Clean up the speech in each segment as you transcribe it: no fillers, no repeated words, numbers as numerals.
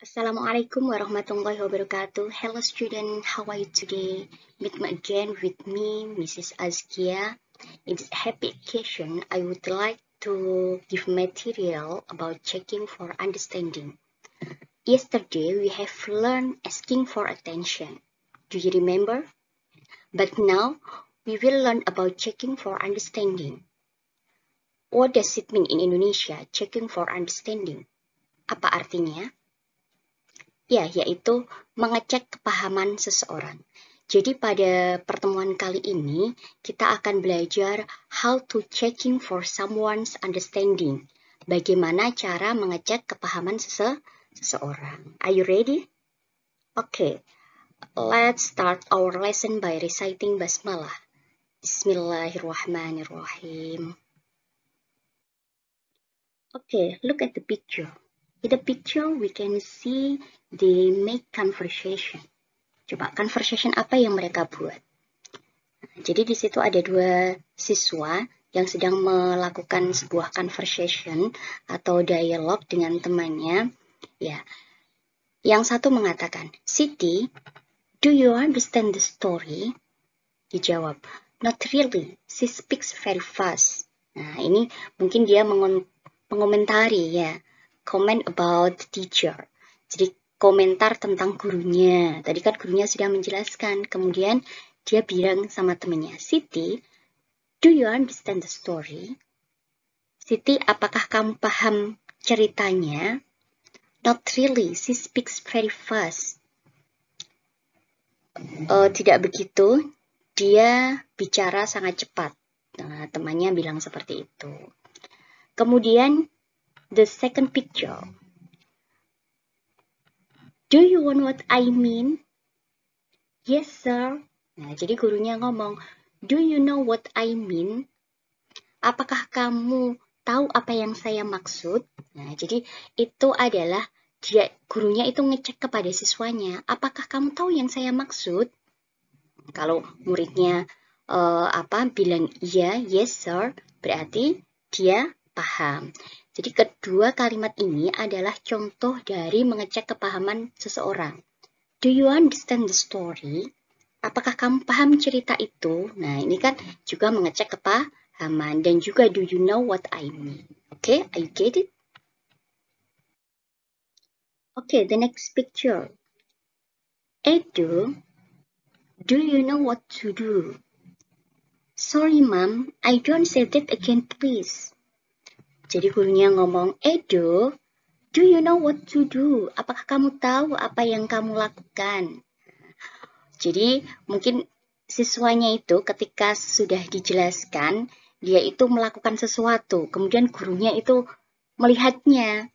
Assalamualaikum warahmatullahi wabarakatuh. Hello student, how are you today? Meet me again with me, Mrs. Azkia. In this happy occasion, I would like to give material about checking for understanding. Yesterday, we have learned asking for attention. Do you remember? But now, we will learn about checking for understanding. What does it mean in Indonesia, checking for understanding? Apa artinya? Ya, yaitu mengecek kepahaman seseorang. Jadi pada pertemuan kali ini, kita akan belajar how to checking for someone's understanding. Bagaimana cara mengecek kepahaman seseorang. Are you ready? Okay, let's start our lesson by reciting basmalah. Bismillahirrahmanirrahim. Okay, look at the picture. In the picture, we can see they make conversation. Coba, conversation apa yang mereka buat? Jadi di situ ada dua siswa yang sedang melakukan sebuah conversation atau dialog dengan temannya. Ya, yang satu mengatakan, Siti, do you understand the story? Dijawab, not really. She speaks very fast. Nah, ini mungkin dia mengomentari ya. Comment about the teacher. Jadi komentar tentang gurunya. Tadi kan gurunya sudah menjelaskan. Kemudian dia bilang sama temannya, Siti, do you understand the story? Siti, apakah kamu paham ceritanya? Not really. She speaks very fast. Tidak begitu. Dia bicara sangat cepat. Nah, temannya bilang seperti itu. Kemudian the second picture. Do you want what I mean? Yes, sir. Nah, jadi gurunya ngomong, do you know what I mean? Apakah kamu tahu apa yang saya maksud? Nah, jadi itu adalah gurunya itu ngecek kepada siswanya, apakah kamu tahu yang saya maksud? Kalau muridnya bilang iya, yes, sir, berarti dia paham. Jadi kedua kalimat ini adalah contoh dari mengecek kepahaman seseorang. Do you understand the story? Apakah kamu paham cerita itu? Nah, ini kan juga mengecek kepahaman. Dan juga do you know what I mean? Okay, I get it? Okay, the next picture. Edo, do you know what to do? Sorry, Mom, I don't say that again, please. Jadi gurunya ngomong, Edo, do you know what to do? Apakah kamu tahu apa yang kamu lakukan? Jadi mungkin siswanya itu ketika sudah dijelaskan, dia itu melakukan sesuatu. Kemudian gurunya itu melihatnya.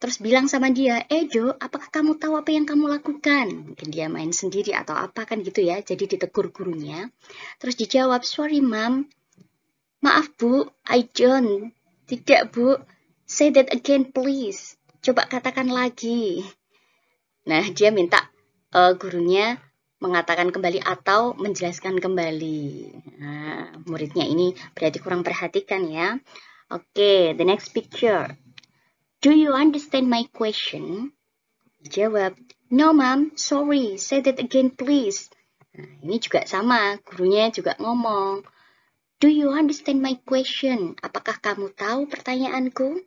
Terus bilang sama dia, Edo, apakah kamu tahu apa yang kamu lakukan? Mungkin dia main sendiri atau apa kan gitu ya. Jadi ditegur gurunya. Terus dijawab, sorry, Mom. Maaf, Bu, I don't. Tidak, Bu. Say that again, please. Coba katakan lagi. Nah, dia minta gurunya mengatakan kembali atau menjelaskan kembali. Nah, muridnya ini berarti kurang perhatikan ya. Oke, the next picture. Do you understand my question? Jawab, no, Mom, sorry. Say that again, please. Nah, ini juga sama, gurunya juga ngomong. Do you understand my question? Apakah kamu tahu pertanyaanku?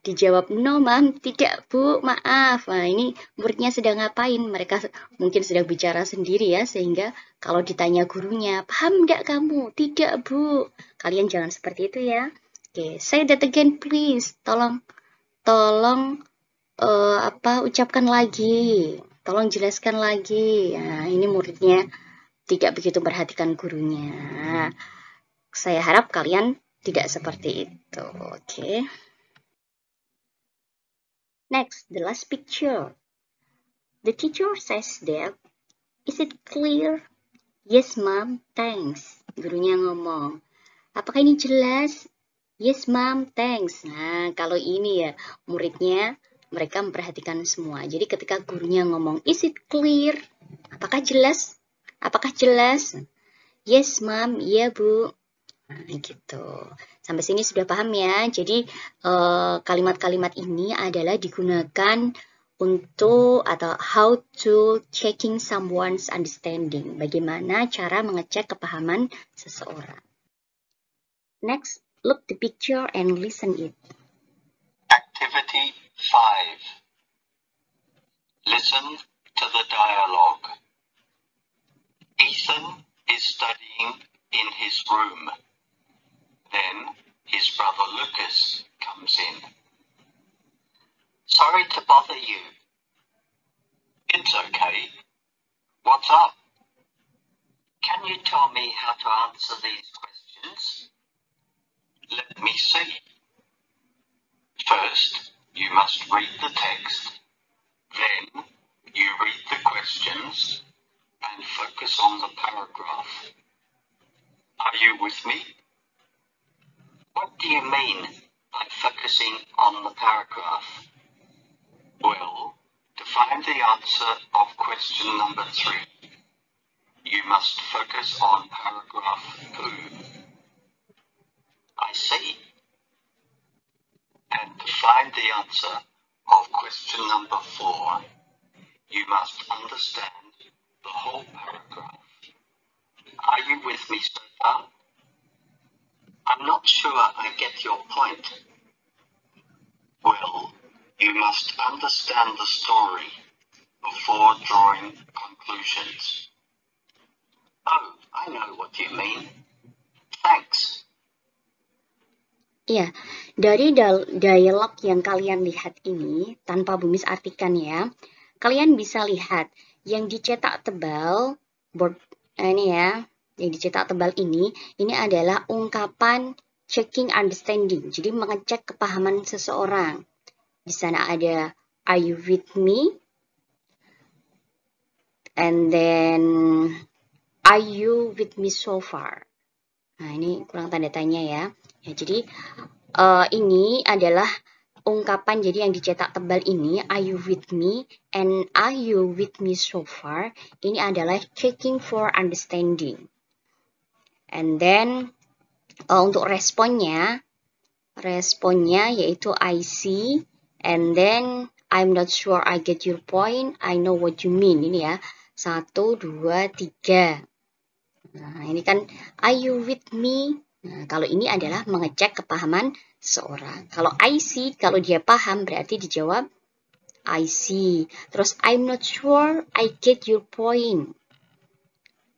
Dijawab, no, Mom, tidak, Bu, maaf. Nah, ini muridnya sedang ngapain? Mereka mungkin sedang bicara sendiri ya, sehingga kalau ditanya gurunya, paham enggak kamu? Tidak, Bu. Kalian jangan seperti itu ya. Oke, say that again, please. Tolong ucapkan lagi. Tolong jelaskan lagi. Nah, ini muridnya tidak begitu perhatikan gurunya. Saya harap kalian tidak seperti itu. Oke. Next, the last picture. The teacher says that, is it clear? Yes, Mom, thanks. Gurunya ngomong, apakah ini jelas? Yes, Mom, thanks. Nah, kalau ini ya, muridnya mereka memperhatikan semua. Jadi ketika gurunya ngomong, is it clear? Apakah jelas? Apakah jelas? Yes, Mom, iya, Bu. Nah, gitu. Sampai sini sudah paham ya. Jadi kalimat-kalimat ini adalah digunakan atau how to checking someone's understanding. Bagaimana cara mengecek kepahaman seseorang. Next, look the picture and listen it. Activity 5. Listen to the dialogue. Ethan is studying in his room. Then his brother Lucas comes in. Sorry to bother you. It's okay. What's up? Can you tell me how to answer these questions? Let me see. First, you must read the text. Then, you read the questions and focus on the paragraph. Are you with me? What do you mean by focusing on the paragraph? Well, to find the answer of question number 3, you must focus on paragraph 2. I see. And to find the answer of question number 4, you must understand the whole paragraph. Are you with me so far? I'm not sure I get your point. Well, you must understand the story before drawing conclusions. Oh, I know what you mean. Thanks. Ya, dari dialog yang kalian lihat ini, tanpa Bumis artikan ya, kalian bisa lihat yang dicetak tebal, ini ya, yang dicetak tebal ini adalah ungkapan checking understanding, jadi mengecek kepahaman seseorang. Di sana ada, are you with me? And then, are you with me so far? Nah, ini kurang tanda tanya ya. Ya, jadi ini adalah ungkapan jadi yang dicetak tebal ini, are you with me and are you with me so far? Ini adalah checking for understanding. And then untuk responnya yaitu I see, and then I'm not sure I get your point, I know what you mean. Ini ya, 1, 2, 3. Nah, ini kan are you with me? Nah, kalau ini adalah mengecek kepahaman seseorang. Kalau I see, kalau dia paham berarti dijawab I see. Terus I'm not sure I get your point.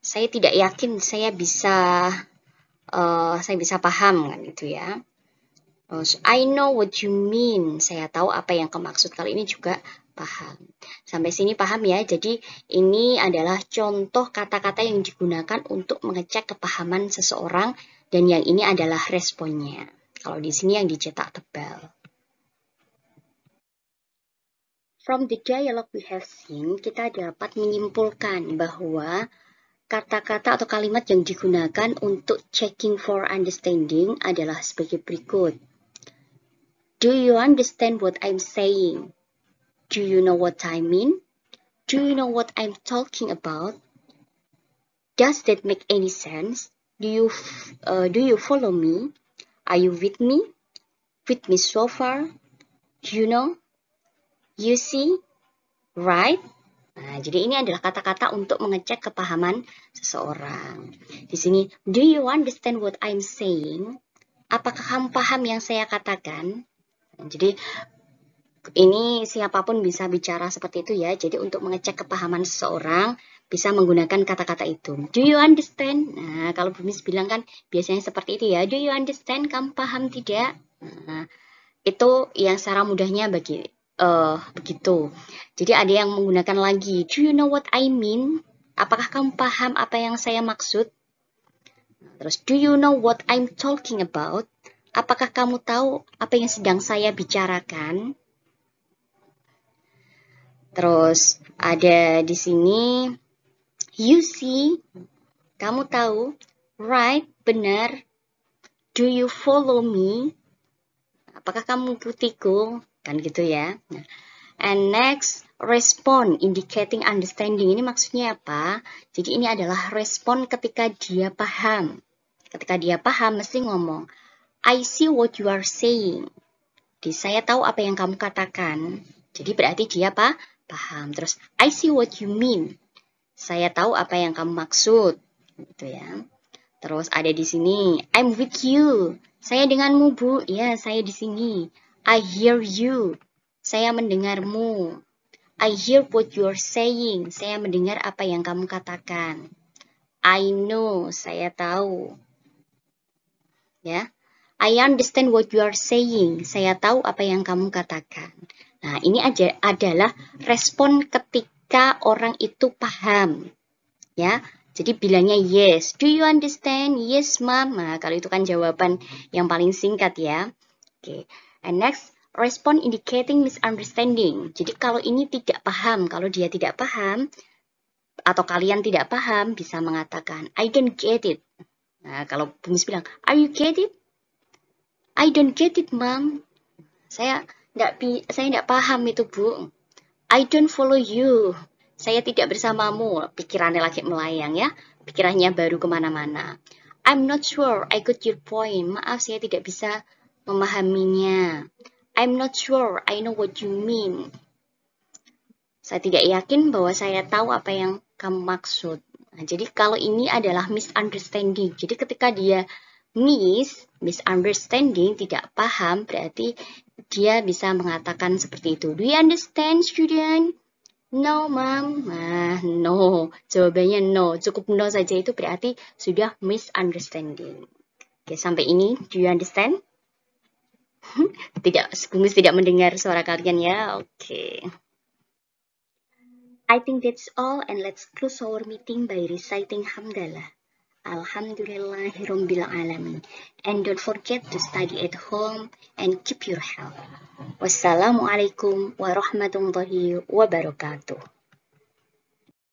Saya tidak yakin saya bisa paham kan gitu ya. Terus I know what you mean. Saya tahu apa yang kamu maksud. Kalau ini juga paham. Sampai sini paham ya. Jadi ini adalah contoh kata-kata yang digunakan untuk mengecek kepahaman seseorang, dan yang ini adalah responnya. Kalau di sini yang dicetak tebal. From the dialogue we have seen, kita dapat menyimpulkan bahwa kata-kata atau kalimat yang digunakan untuk checking for understanding adalah sebagai berikut. Do you understand what I'm saying? Do you know what I mean? Do you know what I'm talking about? Does that make any sense? Do you follow me? Are you with me? With me so far? You know? You see? Right? Nah, jadi ini adalah kata-kata untuk mengecek kepahaman seseorang. Di sini, do you understand what I'm saying? Apakah kamu paham yang saya katakan? Nah, jadi ini siapapun bisa bicara seperti itu ya. Jadi untuk mengecek kepahaman seseorang bisa menggunakan kata-kata itu. Do you understand? Nah, kalau Bumis bilang kan biasanya seperti itu ya. Do you understand? Kamu paham tidak? Nah, itu yang secara mudahnya begitu. Jadi ada yang menggunakan lagi. Do you know what I mean? Apakah kamu paham apa yang saya maksud? Terus, do you know what I'm talking about? Apakah kamu tahu apa yang sedang saya bicarakan? Terus ada di sini, you see, kamu tahu, right, benar, do you follow me, apakah kamu mengikutiku, kan gitu ya. And next, respond, indicating understanding, ini maksudnya apa? Jadi ini adalah respon ketika dia paham. Ketika dia paham, mesti ngomong, I see what you are saying. Jadi saya tahu apa yang kamu katakan. Jadi berarti dia paham. Terus, I see what you mean. Saya tahu apa yang kamu maksud. Gitu ya. Terus ada di sini, I'm with you. Saya denganmu, Bu. Ya, saya di sini. I hear you. Saya mendengarmu. I hear what you're saying. Saya mendengar apa yang kamu katakan. I know. Saya tahu. Ya. I understand what you are saying. Saya tahu apa yang kamu katakan. Nah, ini adalah respon ketika orang itu paham. Ya. Jadi bilangnya yes. Do you understand? Yes, Mom. Nah, kalau itu kan jawaban yang paling singkat ya. Oke. And next, respond indicating misunderstanding. Jadi kalau ini tidak paham, kalau dia tidak paham, atau kalian tidak paham, bisa mengatakan, I don't get it. Nah, kalau Bung bilang, are you get it? I don't get it, Mom. Saya tidak paham itu, Bu. I don't follow you. Saya tidak bersamamu. Pikirannya lagi melayang ya. Pikirannya baru kemana-mana. I'm not sure I got your point. Maaf, saya tidak bisa memahaminya. I'm not sure I know what you mean. Saya tidak yakin bahwa saya tahu apa yang kamu maksud. Nah, jadi kalau ini adalah misunderstanding. Jadi ketika dia misunderstanding, tidak paham, berarti dia bisa mengatakan seperti itu. Do you understand, student? No, Mom. Nah, no. Jawabannya no. Cukup no saja itu berarti sudah misunderstanding. Oke, sampai ini, do you understand? Bumis tidak mendengar suara kalian ya. Oke. I think that's all, and let's close our meeting by reciting Hamdalah. Alhamdulillahirabbil alamin. And don't forget to study at home and keep your health. Wassalamualaikum warahmatullahi wabarakatuh.